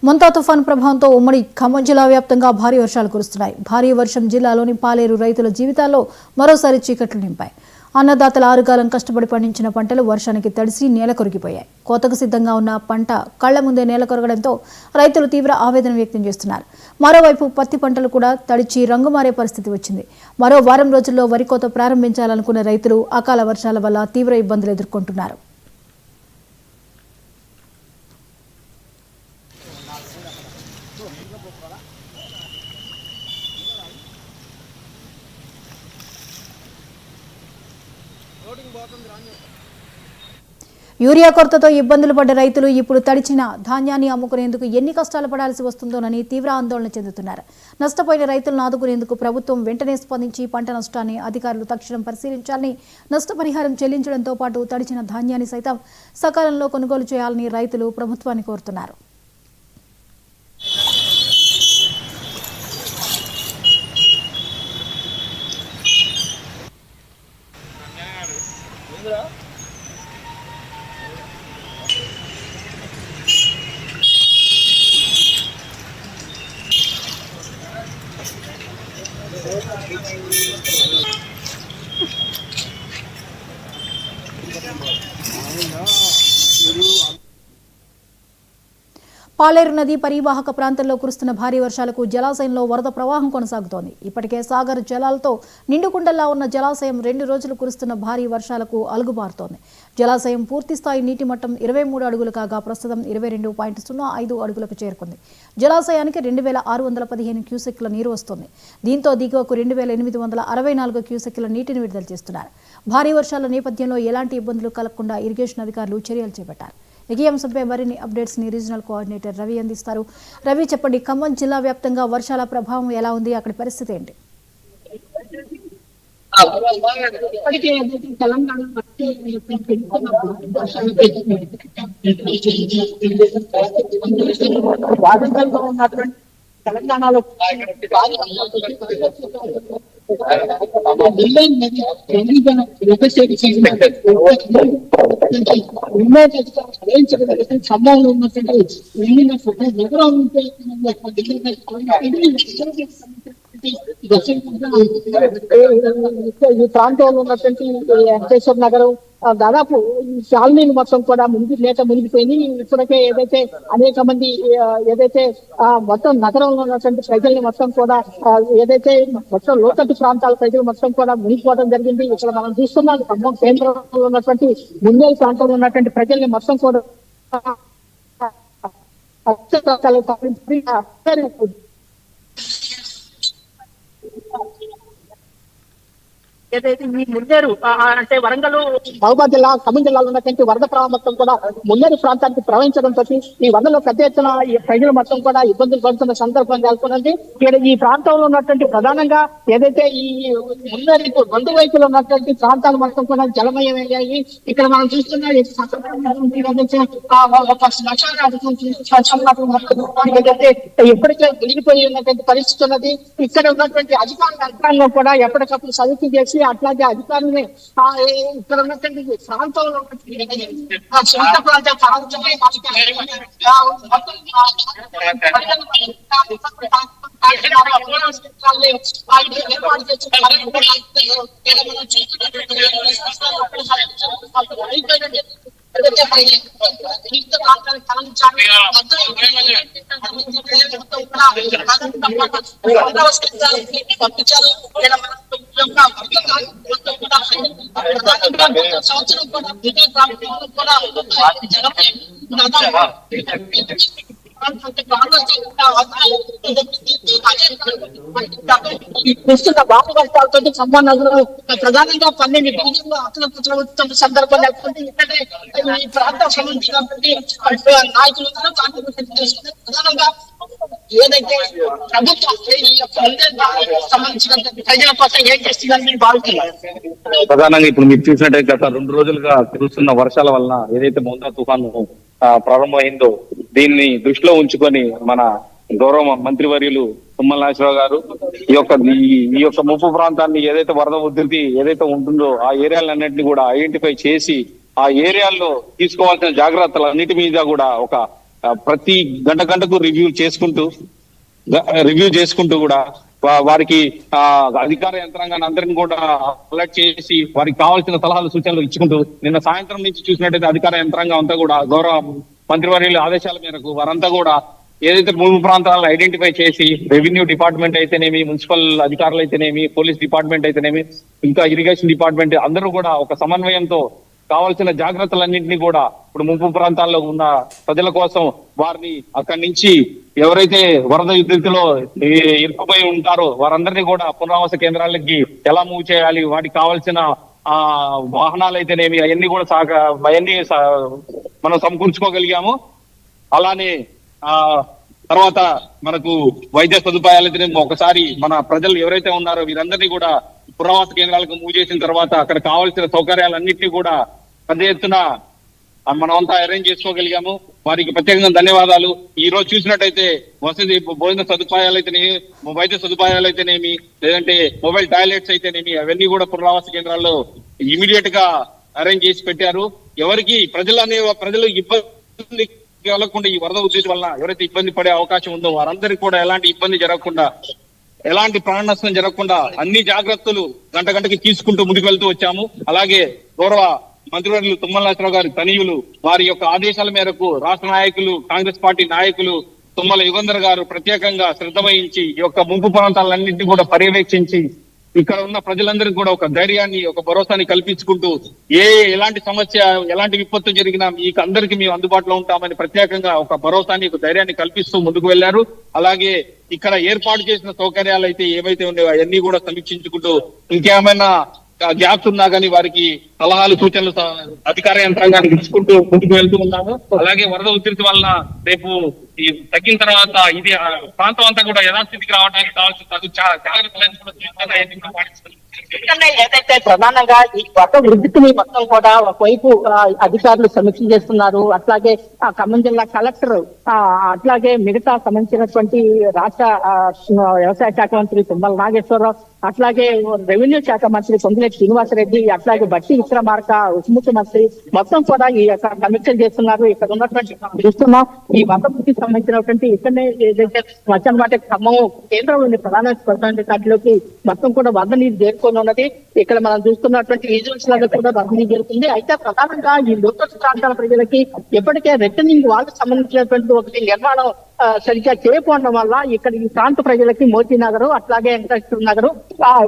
మొంతా తుఫాను ప్రభావంతో ఉమ్మడి ఖమ్మం జిల్లా వ్యాప్తంగా భారీ వర్షాలు కురుస్తున్నాయి. భారీ వర్షం జిల్లాలోని పాలేరు రైతుల జీవితాల్లో మరోసారి చీకట్లు నింపాయి. అన్నదాతల ఆరుగాలం కష్టపడి పండించిన పంటలు వర్షానికి తడిసి నేల కొరిగిపోయాయి. కోతకు సిద్ధంగా ఉన్న పంట కళ్ల ముందే నేల కొరగడంతో రైతులు తీవ్ర ఆవేదన వ్యక్తం చేస్తున్నారు. మరోవైపు పత్తి పంటలు కూడా తడిచి రంగు మారే పరిస్థితి వచ్చింది. మరో వారం రోజుల్లో వరి కోత ప్రారంభించాలనుకున్న రైతులు అకాల వర్షాల వల్ల తీవ్ర ఇబ్బందులు ఎదుర్కొంటున్నారు. యూరియా కొరతతో ఇబ్బందులు పడ్డ రైతులు ఇప్పుడు తడిచిన ధాన్యాన్ని అమ్ముకునేందుకు ఎన్ని కష్టాలు పడాల్సి వస్తుందోనని తీవ్ర ఆందోళన చెందుతున్నారు. నష్టపోయిన రైతులను ఆదుకునేందుకు ప్రభుత్వం వెంటనే స్పందించి పంట నష్టాన్ని అధికారులు తక్షణం పరిశీలించాలని, నష్టపరిహారం చెల్లించడంతో పాటు తడిచిన ధాన్యాన్ని సైతం సకాలంలో కొనుగోలు చేయాలని రైతులు ప్రభుత్వాన్ని కోరుతున్నారు. పాలేరు నది పరివాహక ప్రాంతంలో కురుస్తున్న భారీ వర్షాలకు జలాశయంలో వరద ప్రవాహం కొనసాగుతోంది. ఇప్పటికే సాగర్ జలాలతో నిండుకుండలా ఉన్న జలాశయం 2 రోజులు కురుస్తున్న భారీ వర్షాలకు అలుగుబారుతోంది. జలాశయం పూర్తిస్థాయి నీటి మట్టం 23 అడుగులు కాగా ప్రస్తుతం 22.05 అడుగులకు చేరుకుంది. జలాశయానికి 2615 క్యూసెక్ల నీరు వస్తుంది. దీంతో దిగువకు 2864 క్యూసెక్ల నీటిని విడుదల చేస్తున్నారు. భారీ వర్షాల నేపథ్యంలో ఎలాంటి ఇబ్బందులు కలగకుండా ఇరిగేషన్ అధికారులు చర్యలు చేపట్టారు. ఈ అంశంపై మరిన్ని అప్డేట్స్ ని రీజనల్ కోఆర్డినేటర్ రవి అందిస్తారు. రవి, చెప్పండి, ఖమ్మం జిల్లా వ్యాప్తంగా వర్షాల ప్రభావం ఎలా ఉంది? అక్కడి పరిస్థితి ఏంటి? తెలంగాణలో సంభావన ఉన్నటువంటి నగరం ఈ ప్రాంతంలో ఉన్నటువంటి వెంకటేశ్వర నగరం దాదాపు శాలినీలు మొత్తం కూడా మునిగిపోయింది. ఇప్పటికే ఏదైతే అనేక మంది మొత్తం నగరంలో ఉన్నటువంటి ప్రజల్ని మొత్తం కూడా ఏదైతే మొత్తం లోతట్టు ప్రాంతాల ప్రజలు మొత్తం కూడా మునిగిపోవడం జరిగింది. ఇక్కడ మనం చూస్తున్నాం ఖమ్మం కేంద్రంలో ఉన్నటువంటి ముందేలు ప్రాంతంలో ఉన్నటువంటి ప్రజల్ని మొత్తం కూడా ఏదైతే ఈ మున్నేరు అంటే వరంగల్, మహబూబాద్ జిల్లా, ఖమ్మం జిల్లాలో ఉన్నటువంటి వరద ప్రవాహం మొత్తం కూడా మున్నేరు ప్రాంతానికి ప్రవహించడంతో ఈ వరదలో పెద్ద ఎత్తున ప్రజలు మొత్తం కూడా ఇబ్బందులు పడుతున్న సందర్భం నెలకొన్నది. ఇక్కడ ఈ ప్రాంతంలో ఉన్నటువంటి ప్రధానంగా ఏదైతే ఈ మున్నేరు 2 వైపులు ఉన్నటువంటి ప్రాంతాలు మొత్తం కూడా జలమయమయ్యాయి. ఇక్కడ మనం చూస్తున్న ఏదైతే ఎప్పటికే మునిగిపోయి ఉన్నటువంటి పరిస్థితి ఉన్నది. ఇక్కడ ఉన్నటువంటి అధికార యంత్రాంగం కూడా ఎప్పటికప్పుడు సదుపు చేసి అట్లాగే అధికారులని ఇక్కడ ఉన్నటువంటి ప్రాంతంలో సొంత ప్రాంత సంవత్సరం కూడా ప్రస్తుత భారీ వర్షాలతో ఖమ్మం నగరంలో ప్రధానంగా 12 డివిజన్లు అతల సందర్భం లేకపోతే ఇక్కడే ఈ ప్రాంతం సంబంధించినటువంటి నాయకులు ప్రధానంగా ఏదైతే ప్రభుత్వం సంబంధించినటువంటి ప్రజల కోసం ఏం చేస్తుందని మీరు భావిస్తున్నారు? ప్రధానంగా ఇప్పుడు మీరు చూసినట్టయితే గత 2 రోజులుగా కురుస్తున్న వర్షాల వలన ఏదైతే మొంతా తుఫాను ప్రారంభమైందో దీన్ని దృష్టిలో ఉంచుకొని మన గౌరవ మంత్రివర్యులు తుమ్మల నాగేశ్వరరావు గారు ఈ యొక్క ముప్పు ప్రాంతాన్ని ఏదైతే వరద ఉధృతి ఏదైతే ఉంటుందో ఆ ఏరియాలన్నింటినీ కూడా ఐడెంటిఫై చేసి ఆ ఏరియాల్లో తీసుకోవాల్సిన జాగ్రత్తలు అన్నిటి మీద కూడా ఒక ప్రతి గంటకు రివ్యూ చేసుకుంటూ కూడా వారికి అధికార యంత్రాంగాన్ని అందరిని కూడా అలర్ట్ చేసి వారికి కావాల్సిన సలహాలు సూచనలు ఇచ్చుకుంటూ నిన్న సాయంత్రం నుంచి చూసినట్టయితే అధికార యంత్రాంగం అంతా కూడా గౌరవ మంత్రివర్యుల ఆదేశాల మేరకు వారంతా కూడా ఏదైతే ముంపు ప్రాంతాలను ఐడెంటిఫై చేసి రెవెన్యూ డిపార్ట్మెంట్ అయితేనేమి, మున్సిపల్ అధికారులు అయితేనేమి, పోలీస్ డిపార్ట్మెంట్ అయితేనేమి, ఇంకా ఇరిగేషన్ డిపార్ట్మెంట్ అందరూ కూడా ఒక సమన్వయంతో కావాల్సిన జాగ్రత్తలన్నింటినీ కూడా ఇప్పుడు ముంపు ప్రాంతాల్లో ఉన్న ప్రజల కోసం వారిని అక్కడి నుంచి ఎవరైతే వరద ఉధృతిలో ఇరుక్కుపోయి ఉంటారో వారందరినీ కూడా పునరావాస కేంద్రాలకి ఎలా మూవ్ చేయాలి, వాటికి కావాల్సిన వాహనాలు అయితేనేమి అవన్నీ కూడా మనం సమకూర్చుకోగలిగాము. అలానే తర్వాత మనకు వైద్య సదుపాయాలు అయితేనేమో ఒకసారి మన ప్రజలు ఎవరైతే ఉన్నారో వీరందరినీ కూడా పునరావాస కేంద్రాలకు మూవ్ చేసిన తర్వాత అక్కడ కావాల్సిన సౌకర్యాలన్నింటినీ కూడా పెద్ద ఎత్తున మనమంతా అరేంజ్ చేసుకోగలిగాము. వారికి ప్రత్యేకంగా ధన్యవాదాలు. ఈ రోజు చూసినట్టయితే వసతి భోజన సదుపాయాలు అయితేనేమి, వైద్య సదుపాయాలు అయితేనేమి, లేదంటే మొబైల్ టాయిలెట్స్ అయితేనేమి అవన్నీ కూడా పునరావాస కేంద్రాల్లో ఇమీడియట్ గా అరేంజ్ చేసి పెట్టారు. ఎవరికి ప్రజలు ఇబ్బంది కలగకుండా ఈ వరద ఉధృతి వలన ఎవరైతే ఇబ్బంది పడే అవకాశం ఉందో వారందరికీ కూడా ఎలాంటి ఇబ్బంది జరగకుండా, ఎలాంటి ప్రాణ నష్టం జరగకుండా అన్ని జాగ్రత్తలు గంటకి తీసుకుంటూ ముందుకు వెళ్తూ వచ్చాము. అలాగే గౌరవ మంత్రివర్యులు తుమ్మల నాగేశ్వరరావు గారి తనయులు వారి యొక్క ఆదేశాల మేరకు రాష్ట్ర నాయకులు, కాంగ్రెస్ పార్టీ నాయకులు తుమ్మల యుగంధర్ గారు ప్రత్యేకంగా శ్రద్ధ వహించి ఈ యొక్క ముంపు ప్రాంతాలన్నింటినీ కూడా పర్యవేక్షించి ఇక్కడ ఉన్న ప్రజలందరికీ కూడా ఒక ధైర్యాన్ని, ఒక భరోసాని కల్పించుకుంటూ ఎలాంటి సమస్య, ఎలాంటి విపత్తు జరిగినా మీకు అందరికీ మేము అందుబాటులో ఉంటామని ప్రత్యేకంగా ఒక భరోసాని, ఒక ధైర్యాన్ని కల్పిస్తూ ముందుకు వెళ్లారు. అలాగే ఇక్కడ ఏర్పాటు చేసిన సౌకర్యాలు అయితే ఏవైతే ఉన్నాయో అవన్నీ కూడా సమీక్షించుకుంటూ ఇంకేమైనా గ్యాప్స్ ఉన్నా కానీ వారికి సలహాలు, సూచనలు అధికార యంత్రాంగానికి ఇచ్చుకుంటూ ముందుకు వెళ్తూ ఉన్నాము. అలాగే వరద ఉధృతి వలన రేపు తగ్గిన తర్వాత ఇది ప్రాంతం అంతా కూడా యథాస్థితికి రావడానికి కావాల్సిన ఏదైతే ప్రధానంగా ఈ వరద ఉధృతిని మొత్తం కూడా ఒకవైపు అధికారులు సమీక్ష చేస్తున్నారు. అట్లాగే ఖమ్మం జిల్లా కలెక్టర్, అట్లాగే మిగతా సంబంధించినటువంటి రాష్ట్ర వ్యవసాయ శాఖ మంత్రి తుమ్మల నాగేశ్వరరావు, అట్లాగే రెవెన్యూ శాఖ మంత్రి పొంగిరెడ్డి శ్రీనివాసరెడ్డి, అట్లాగే బట్టి విక్రమార్క ఉప ముఖ్యమంత్రి మొత్తం కూడా ఈ యొక్క సమీక్షలు చేస్తున్నారు. ఇక్కడ ఉన్నటువంటి చూస్తున్నాం ఈ వరదకి సంబంధించినటువంటి ఇక్కడనే ఏదైతే మాట ఖమ్మం కేంద్రంలోని ప్రధాన వాటిలోకి మొత్తం కూడా వరద నీరు చేరుకొని ఉన్నది. ఇక్కడ మనం చూస్తున్నటువంటి విజువల్స్ లాగా కూడా వరద నీరు జరుగుతుంది. అయితే ప్రధానంగా ఈ లోతట్టు ప్రాంతాల ప్రజలకి ఎప్పటికే రిటర్నింగ్ వాళ్ళకి సంబంధించినటువంటి ఒకటి నిర్మాణం సరిగ్గా చేయకపోవడం వల్ల ఇక్కడ ఈ ప్రాంత ప్రజలకి మోతీ నగరు, అట్లాగే వెంకటేశ్వర నగరు,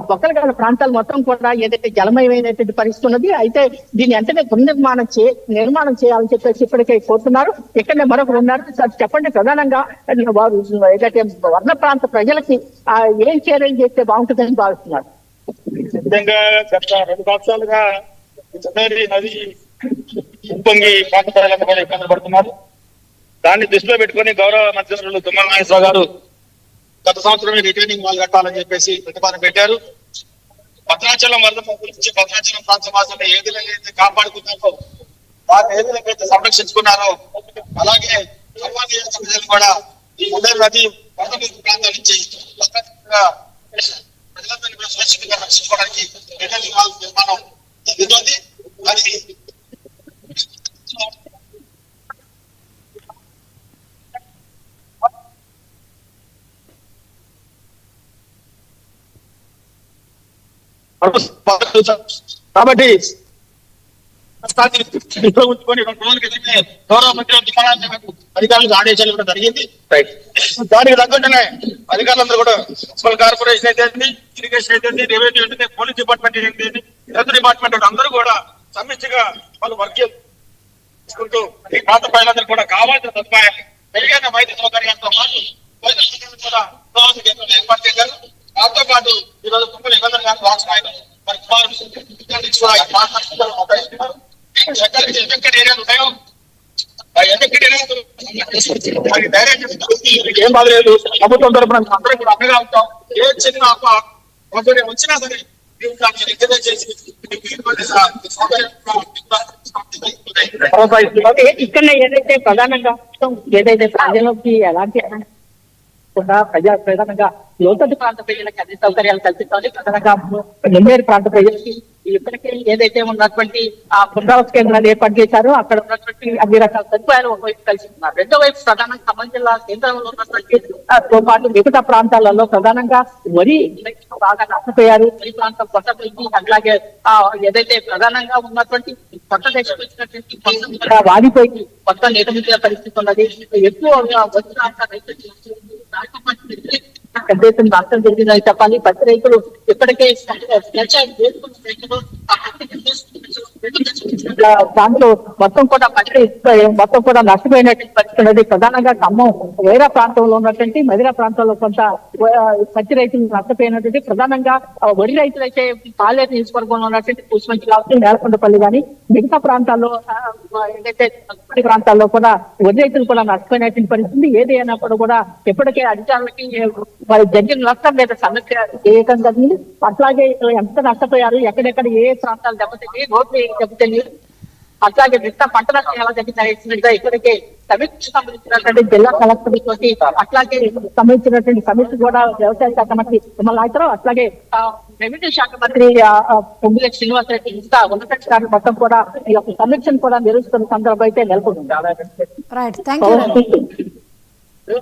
బొక్కలగడ ప్రాంతాలు మొత్తం కూడా ఏదైతే జలమయమైనటువంటి పరిస్థితి ఉన్నది. అయితే దీన్ని వెంటనే నిర్మాణం చేయాలని చెప్పేసి ఇప్పటికే కోరుతున్నారు. ఇక్కడనే మరొకరు ఉన్నారు. సార్ చెప్పండి, ప్రధానంగా వారు ఏదైతే వర్ణ ప్రాంత ప్రజలకి ఏం చర్యలు చేస్తే బాగుంటుందని భావిస్తున్నారు? ముఖ్యంగా గత 2 సంవత్సరాలుగా నది ఉప్పొంగి ప్రాంత ప్రజలంతా కూడా ఇబ్బంది పడుతున్నారు. దాన్ని దృష్టిలో పెట్టుకుని గౌరవ మంత్రివర్యులు తుమ్మల నాగేశ్వరరావు గారు గత సంవత్సరమే రిటైనింగ్ వాల్ కట్టాలని చెప్పేసి ప్రతిపాదన పెట్టారు. భద్రాచలం వరద గురించి భద్రాచలం ప్రాంత వాసులు ఏదైతే కాపాడుకున్నారో, వారు ఏదైతే సంరక్షించుకున్నారో, అలాగే ప్రజలు కూడా ఈ ఉదయం నది వరద ప్రాంతాల నుంచి ప్రజలందరినీ కూడా సురక్షితంగా రక్షించుకోవడానికి రిటైనింగ్ వాల్ నిర్మాణం జరుగుతుంది. అది కాబట్టి ఉంచుకొని 2 రోజుల క్రితమే గౌరవ మంత్రి అధికారులకు ఆదేశాలు ఇవ్వడం జరిగింది. దానికి తగ్గట్టునే అధికారులందరూ కూడా మున్సిపల్ కార్పొరేషన్ అయితే, ఇరిగేషన్ అయితే, రెవెన్యూ అయితే, పోలీస్ డిపార్ట్మెంట్ అయితే, హెల్త్ డిపార్ట్మెంట్ అందరూ కూడా సమిష్టిగా వాళ్ళు వర్క్ చేసుకుంటూ ఈ ప్రాంత ప్రజలందరూ కూడా కావాల్సిన సదుపాయాలు మెరుగైన వైద్య సౌకర్యాలతో పాటు కూడా ఏర్పాటు చేశారు. దాంతో పాటు ఈరోజు తుమ్మల యుగంధర్ గారు రాష్ట్ర నాయకులు ఏం బాధలేదు. ప్రభుత్వం తరఫున అందరం కూడా అండగా ఉంటాం. ఏ చిన్న వచ్చినా సరే ఇక్కడ ఏదైతే ప్రధానంగా ఏదైతే ప్రజలకి ఎలాంటి ప్రధానంగా లోతట్టు ప్రాంత ప్రజలకి అన్ని సౌకర్యాలు కల్పిస్తామని, ప్రధానంగా నెమ్మేరు ప్రాంత ప్రజలకి ఇప్పటికే ఏదైతే ఉన్నటువంటి ఆ పునరావాస కేంద్రాలు ఏర్పాటు చేశారో అక్కడ ఉన్నటువంటి అన్ని రకాల సదుపాయాలు ఒకవైపు కలిసి ఉన్నారు. రెండో వైపు ప్రధానంగా ఖమ్మం జిల్లా కేంద్రంలో ఉన్నటువంటి తో పాటు మిగతా ప్రాంతాలలో ప్రధానంగా వరి రైతులు బాగా నష్టపోయారు. వరి ప్రాంతం కొట్టపోయింది. అట్లాగే ఏదైతే ప్రధానంగా ఉన్నటువంటి కొత్త దేశం వచ్చినటువంటి మొత్తం కూడా వాడిపోయి మొత్తం నిరమిత పరిస్థితి ఉన్నది. ఎక్కువ వచ్చిన రైతులు పెద్ద ఎత్తున నష్టం జరిగిందని చెప్పాలి. పత్తి రైతులు ఇప్పటికే దాంట్లో మొత్తం కూడా పత్తి మొత్తం కూడా నష్టపోయినటువంటి పరిస్థితి ఉన్నది. ప్రధానంగా ఖమ్మం వేరే ప్రాంతంలో ఉన్నటువంటి మదిరా ప్రాంతంలో కొంత పత్తి రైతులు నష్టపోయినటువంటి ప్రధానంగా వరి రైతులు అయితే పాలేరు నియోజకవర్గంలో ఉన్నటువంటి కూసుమంచి కావచ్చు, నేలకొండపల్లి కానీ మిగతా ప్రాంతాల్లో ఏదైతే ప్రాంతాల్లో కూడా వరి రైతులు కూడా నష్టపోయినటువంటి పరిస్థితి. ఏది అయినప్పుడు కూడా ఇప్పటికే అధికారులకి వారి జరిగిన నష్టం మీద సమస్య చేయటం జరిగింది. అట్లాగే ఎంత నష్టపోయారు, ఎక్కడెక్కడ ఏ ప్రాంతాలు దెబ్బతింది, రోడ్లు దెబ్బతింది, అట్లాగే మిగతా పంట నష్టం ఎలా జరిగింది ఇక్కడికే సమీక్ష సంబంధించినటువంటి జిల్లా కలెక్టర్ తోటి అట్లాగే సంబంధించినటువంటి సమీక్ష కూడా వ్యవసాయ శాఖ మంత్రి నాయకులు అట్లాగే రెవెన్యూ శాఖ మంత్రి పొంగులేటి శ్రీనివాసరెడ్డి ఇంకా ఉన్నతాధికారులు మొత్తం కూడా ఈ యొక్క సమీక్షను కూడా నిర్వహిస్తున్న సందర్భం అయితే నెలకొంది. Right, thank you.